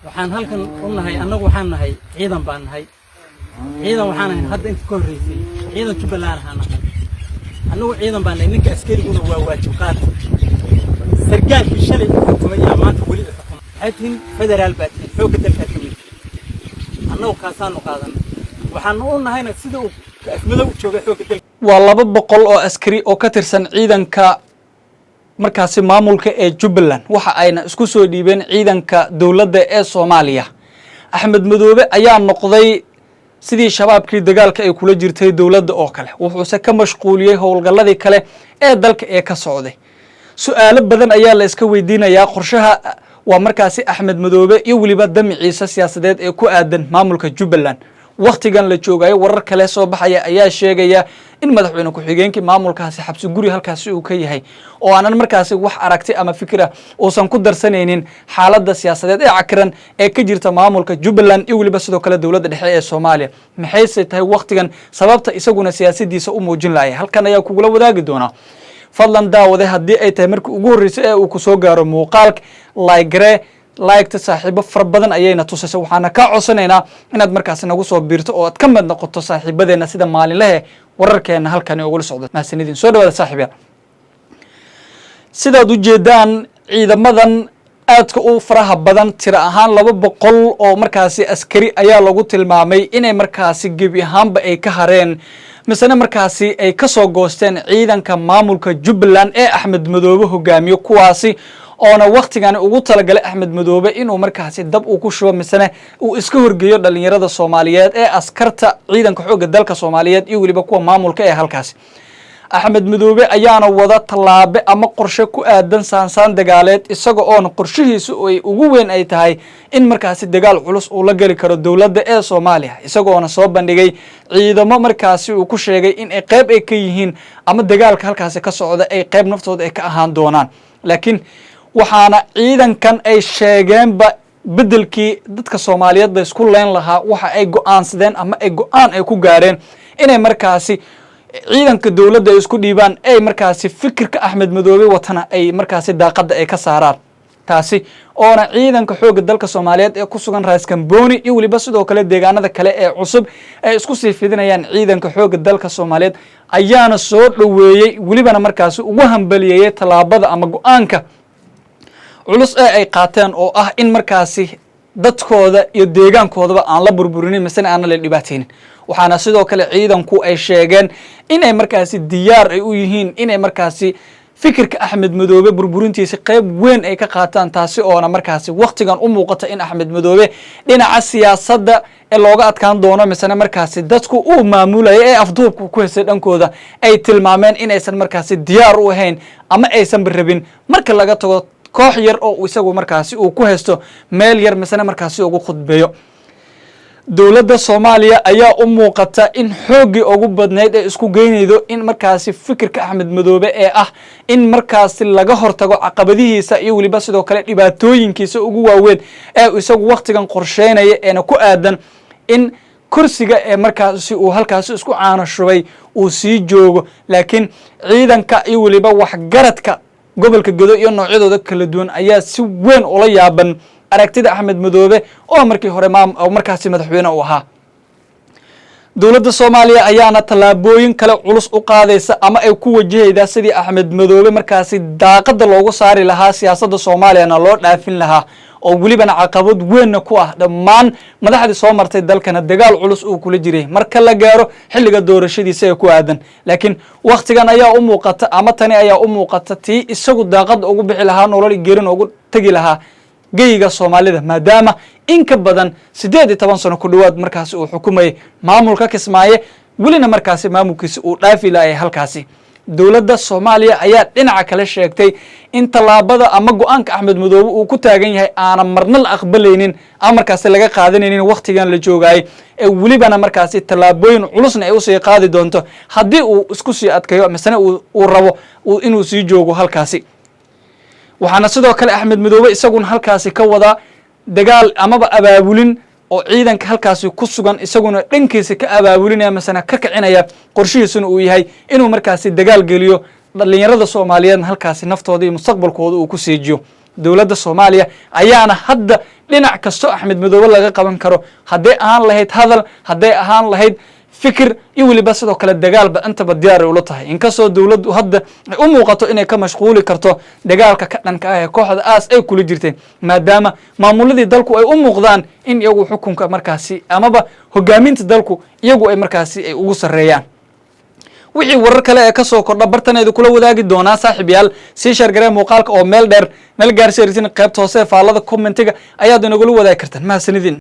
waxaan halkan u nahay annagu waxaan nahay ciidan baan nahay ciidan waxaan nahay hadda inta ka horreysay ciidan Jubbaland ahaan nahay annagu ciidan baan nahay ninka askariguna waa waajib qaad sargaalkii shalay xukumay maanta wali xukumay xatin federaal baad xoogga dalka kamid annagu kaasaanu qaadan waxaan u nahayna sida uu asmadow jooga xoogga dalka waa 200 oo askari oo ka tirsan ciidanka markaasi maamulka ee Jubbaland waxa ayna isku soo dhiibeen ciidanka dawladda ee Soomaaliya Axmed Madoobe ayaa noqday sidii shabaabkii dagaalka ay kula jirtay dawladda oo kale wuxuu ka mashquuliyay howlgalladii kale ee dalka ee ka socday su'aalo badan ayaa la iska weydiinayaa qorshaha waa markaasi Axmed Madoobe iyo waliba damiciisa siyaasadeed ee ku aadan maamulka Jubbaland waqtigan la joogay warar kale soo baxaya ayaa sheegaya in madaxweyne ku xigeenkii maamulkaasi xabsi guri halkaasi uu ka yahay oo aanan markaasi wax aragti ama fikra uusan ku darsanaynin xaaladda siyaasadeed ee cakiran ee ka jirta maamulka Jubbaland iyo waliba sidoo kale dawladda dhexe ee Soomaaliya maxay tahay waqtigan sababta isaguna siyaasadiisa u muujin laayay halkan ayaa kugula wadaagi doona fadlan daawade haddii ay tahay markii ugu horreysay ee uu ku soo gaaro muuqaalka like saaxiibo far badan ayayna tusaysaa waxaana ka codsanaynaa inaad markaas nagu soo biirto oo aad ka mid noqoto saaxiibadeena sida maalinlaha wararkeena halkan ugu socdo maasanidin soo dhawaada saaxiibayaal sidaad u jeedaan ciidamadan aadka u faraha badan tira ahaan 200 oo markaasi askari ayaa lagu tilmaamay inay markaasi gebi ahaanba ay ka hareen misana markaasi ay ka soo goosteen ciidanka maamulka Jubbaland ee Axmed Madoobe hogaamiyo kuwaasi oona waqtigan ugu talagalay Axmed Madoobe inuu markaasi dab uu ku shubo misana uu iska horgeeyo dhalinyarada Soomaaliyeed ee askarta ciidanka xoogga dalka Soomaaliyeed iyo waliba kuwa maamulka ee halkaasi Axmed Madoobe ayaana wada talaabe ama qorshe ku aadan saansaan dagaaleed isaga oo qorshihiisu ay ugu weyn ay tahay in markaasi dagaal culus uu la gali karo dawladda ee Soomaaliya isagoona soo bandhigay ciidamo markaasi uu ku sheegay in ay qayb ay ka yihiin ama dagaalka halkaasi ka socda ay qayb naftooda ay ka ahaan doonaan laakiin waxaana ciidankan ay sheegeenba bedelkii dadka Soomaaliyeed la isku leen lahaa waxa ay go'aansadeen ama ay go'aan ay ku gaareen inay markaasi ciidanka dawladda isku dhiibaan ay markaasi fikirka Axmed Madoobe watana ay markaasi daaqada ay ka saaraan taasi oona ciidanka xoogga dalka Soomaaliyeed ee ku sugan Raas Kambooni iyo waliba sidoo kale deegaanada kale ee cusub ay isku sii fidinayaan ciidanka xoogga dalka Soomaaliyeed ayaana soo dhaweeyay walibana markaasi ugu hambaliyay talaabada ama go'aanka culus ee ay qaateen oo ah in markaasi dadkooda iyo deegaankooda aan la burburinin misana aan la dhibaateynin waxaana sidoo kale ciidanku ay sheegeen in ay markaasi diyaar ay u yihiin in ay markaasi fikirka Axmed Madoobe burburintiisa qayb weyn ay ka qaataan taasi oona markaasi waqtigan u muuqata in Axmed Madoobe dhinaca siyaasadda ee looga adkaan doono misana markaasi dadku uu maamulay ee afduubku ku heysay dhankooda ay tilmaameen in aysan markaasi diyaar u ahayn ama aysan rabin marka laga tago koox yar oo isagu markaasi uu ku haysto meel yar misana markaasi ugu khudbeeyo dawladda Soomaaliya ayaa u muuqata in xoogii ugu badneed ee isku geynaydo in markaasi fikirka Axmed Madoobe ee ah in markaasi laga hortago caqabadihiisa iyo waliba sidoo kale dhibaatooyinkiisa ugu waaweyn ee isagu waqtigan qorsheynaya ee ku aadan in kursiga ee markaasi uu halkaasi isku caanashubay uu sii joogo laakiin ciidanka iyo waliba waxgaradka gobolka Gedo iyo noocyadooda kala duwan ayaa si weyn ula yaaban aragtida Axmed Madoobe oo markii hore markaasi madaxweyne u ahaa dawladda Soomaaliya ayaana talaabooyin kale culus u qaadaysa ama ay ku wajahayda sidii Axmed Madoobe markaasi daaqada loogu saari lahaa siyaasadda Soomaaliyana loo dhaafin lahaa oo walibana caqabad weyn ku ah dhammaan madaxdii soo martay dalkana dagaal culus uu kula jiray marka la gaaro xilliga doorashadiisa ee ku aadan laakiin waqtigan ayaa u muuqata ama tani ayaa u muuqata tii isagu daaqada ugu bixi lahaa nolol geerin ugu tagi lahaa geyga Soomaalida maadaama in ka badan 18 sano ku dhawaad markaasi uu xukumayay maamulka Kismaayo walina markaasi maamulkiisa uu dhaafi laayay halkaasi dawladda Soomaaliya ayaa dhinaca kale sheegtay in talaabada ama go'aanka Axmed Madoobe uu ku taagan yahay aan marna la aqbalaynin ama markaasi laga qaadanaynin waqtigan la joogay ee walibana markaasi talaabooyin culusna ay u sii qaadi doonto haddii uu isku sii adkayo misana uu rabo inuu sii joogo halkaasi waxaana sidoo kale Axmed Madoobe isaguna halkaasi ka wada dagaal amaba abaabulin oo ciidanka halkaasi ku sugan isaguna dhankiisa ka abaabulinaya masana ka kicinaya qorshihiisuna uu yahay inuu markaasi dagaal geliyo dhalinyarada Soomaaliyeed halkaasi naftooda iyo mustaqbalkooda uu ku siijiyo dowladda Soomaaliya ayaana hadda dhinac kasto Axmed Madoobe laga qaban karo haddii aan lahayd hadal haddii aan lahayd fikir iyo waliba sidoo kale dagaalba intaba diyaar u la tahay inkastoo dowladdu hadda ay u muuqato inay ka mashquuli karto dagaalka ka dhanka ah ee kooxda aas ay kula jirteen maadaama maamuladii dalku ay u muuqdaan in iyagu xukunka markaasi amaba hogaaminta dalku iyagu ay markaasi ay ugu sareeyaan wixii warar kale ee ka soo kordha bartaneedu kula wadaagi doonaa saaxiibayaal sii share garee muuqaalka oo meel dheer nala gaarsiin qaybta hoose ee faallada commentiga ayaad inagula wadaagi kartaan mahadsanidin